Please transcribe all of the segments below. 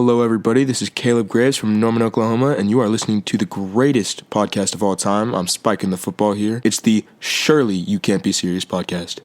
Hello, everybody. This is Caleb Graves from Norman, Oklahoma, and you are listening to the greatest podcast of all time. I'm spiking the football here. It's the Surely You Can't Be Serious podcast.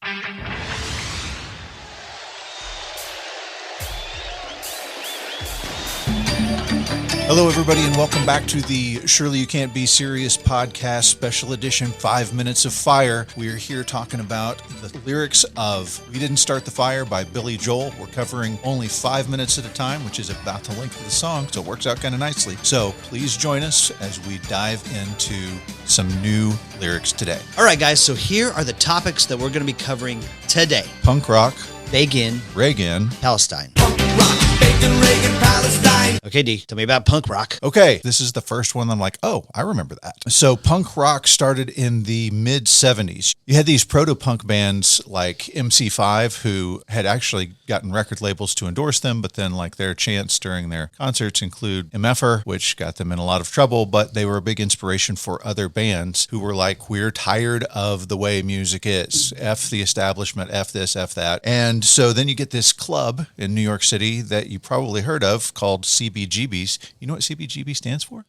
Hello, everybody, and welcome back to the Surely You Can't Be Serious podcast, special edition, 5 Minutes of Fire. We are here talking about the lyrics of We Didn't Start the Fire by Billy Joel. We're covering only 5 minutes at a time, which is about the length of the song, so it works out kind of nicely. So please join us as we dive into some new lyrics today. All right, guys, so here are the topics that we're going to be covering today. Punk rock. Reagan. Palestine. Punk rock. Reagan, Palestine. Okay, D, tell me about punk rock. Okay, this is the first one I'm like, oh, I remember that. So punk rock started in the mid-'70s. You had these proto-punk bands like MC5 who had actually gotten record labels to endorse them, but then like their chants during their concerts include MFR, which got them in a lot of trouble, but they were a big inspiration for other bands who were like, we're tired of the way music is. F the establishment, F this, F that. And so then you get this club in New York City that you probably heard of called CBGB's. You know what CBGB stands for?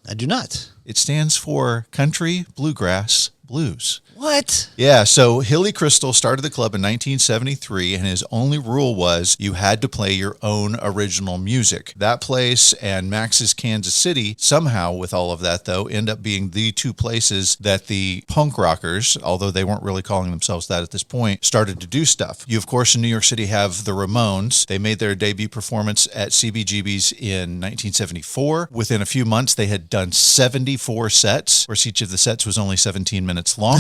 I do not. It stands for Country Bluegrass Blues. What? Yeah, so Hilly Crystal started the club in 1973, and his only rule was you had to play your own original music. That place and Max's Kansas City, somehow with all of that, though, end up being the two places that the punk rockers, although they weren't really calling themselves that at this point, started to do stuff. You, of course, in New York City have the Ramones. They made their debut performance at CBGB's in 1974. Within a few months, they had done 74 sets. Of course, each of the sets was only 17 minutes long.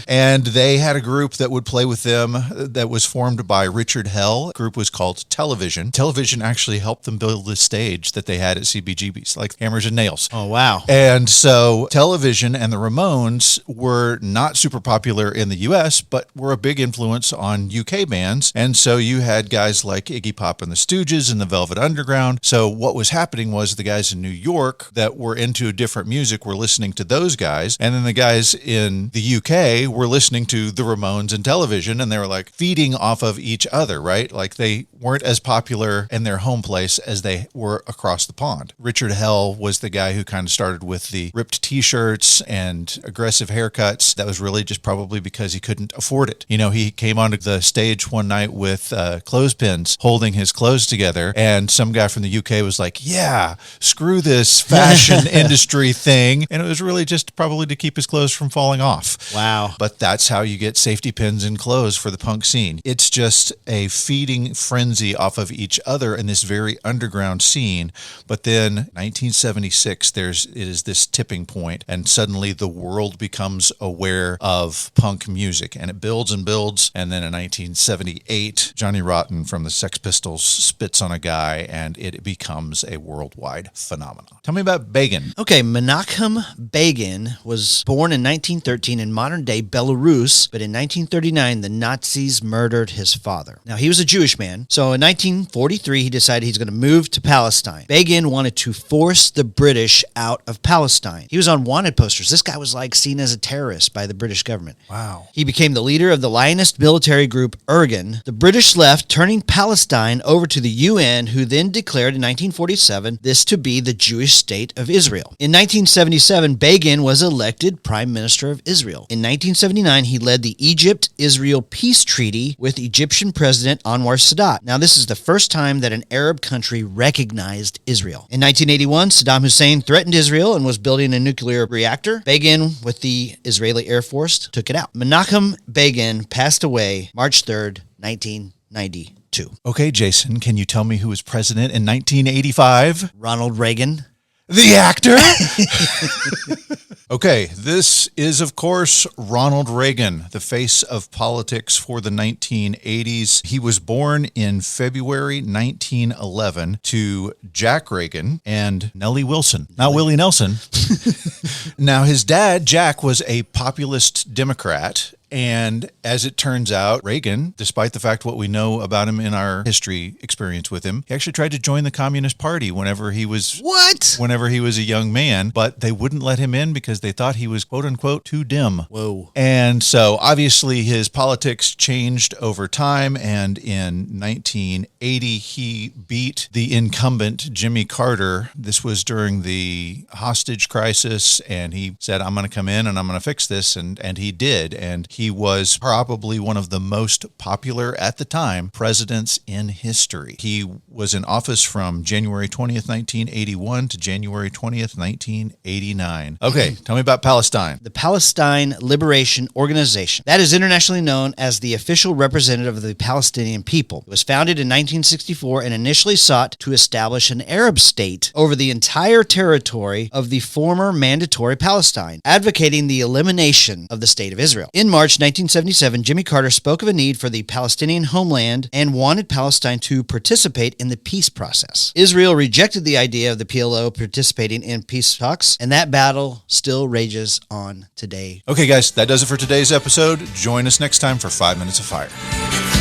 And they had a group that would play with them that was formed by Richard Hell. The group was called Television. Television actually helped them build the stage that they had at CBGB's, like Hammers and Nails. Oh, wow. And so Television and the Ramones were not super popular in the U.S., but were a big influence on UK bands. And so you had guys like Iggy Pop and the Stooges and the Velvet Underground. So what was happening was the guys in New York that were into different music were listening to those guys. And then the guys in the UK were listening to the Ramones and Television, and they were like feeding off of each other, right? Like they weren't as popular in their home place as they were across the pond. Richard Hell was the guy who kind of started with the ripped t-shirts and aggressive haircuts. That was really just probably because he couldn't afford it. You know, he came onto the stage one night with clothespins holding his clothes together, and some guy from the UK was like, yeah, screw this fashion industry thing. And it was really just probably to keep his clothes from falling off. Wow. But that's how you get safety pins in clothes for the punk scene. It's just a feeding frenzy off of each other in this very underground scene. But then 1976, it is this tipping point, and suddenly the world becomes aware of punk music, and it builds and builds. And then in 1978, Johnny Rotten from the Sex Pistols spits on a guy, and it becomes a worldwide phenomenon. Tell me about Reagan. Okay, Menachem Begin was born in 1913 in modern-day Belarus, but in 1939, the Nazis murdered his father. Now, he was a Jewish man, so in 1943, he decided he's going to move to Palestine. Begin wanted to force the British out of Palestine. He was on wanted posters. This guy was like seen as a terrorist by the British government. Wow. He became the leader of the Zionist military group Reagan. The British left, turning Palestine over to the UN, who then declared in 1947 this to be the Jewish state of Israel. In 1977, Begin was elected Prime Minister of Israel. In 1979, he led the Egypt-Israel peace treaty with Egyptian President Anwar Sadat. Now, this is the first time that an Arab country recognized Israel. In 1981, Saddam Hussein threatened Israel and was building a nuclear reactor. Begin, with the Israeli Air Force, took it out. Menachem Begin passed away March 3rd, 1992. Okay, Jason, can you tell me who was president in 1985? Ronald Reagan. The actor? Okay, this is, of course, Ronald Reagan, the face of politics for the 1980s. He was born in February 1911 to Jack Reagan and Nellie Wilson. Not Willie Nelson. Now, his dad, Jack, was a populist Democrat, And as it turns out, Reagan, despite the fact what we know about him in our history experience with him, he actually tried to join the Communist Party whenever he was a young man, but they wouldn't let him in because they thought he was quote unquote too dim. Whoa. And so obviously his politics changed over time, and in 1980 he beat the incumbent Jimmy Carter. This was during the hostage crisis, and he said, I'm going to come in and I'm going to fix this, and he did. And he was probably one of the most popular at the time presidents in history. He was in office from January 20th, 1981 to January 20th, 1989. Okay, tell me about Palestine. The Palestine Liberation Organization. That is internationally known as the official representative of the Palestinian people. It was founded in 1964 and initially sought to establish an Arab state over the entire territory of the former mandatory Palestine, advocating the elimination of the State of Israel. In March 1977, Jimmy Carter spoke of a need for the Palestinian homeland and wanted Palestine to participate in the peace process. Israel rejected the idea of the PLO participating in peace talks, and that battle still rages on today. Okay, guys, that does it for today's episode. Join us next time for 5 Minutes of Fire.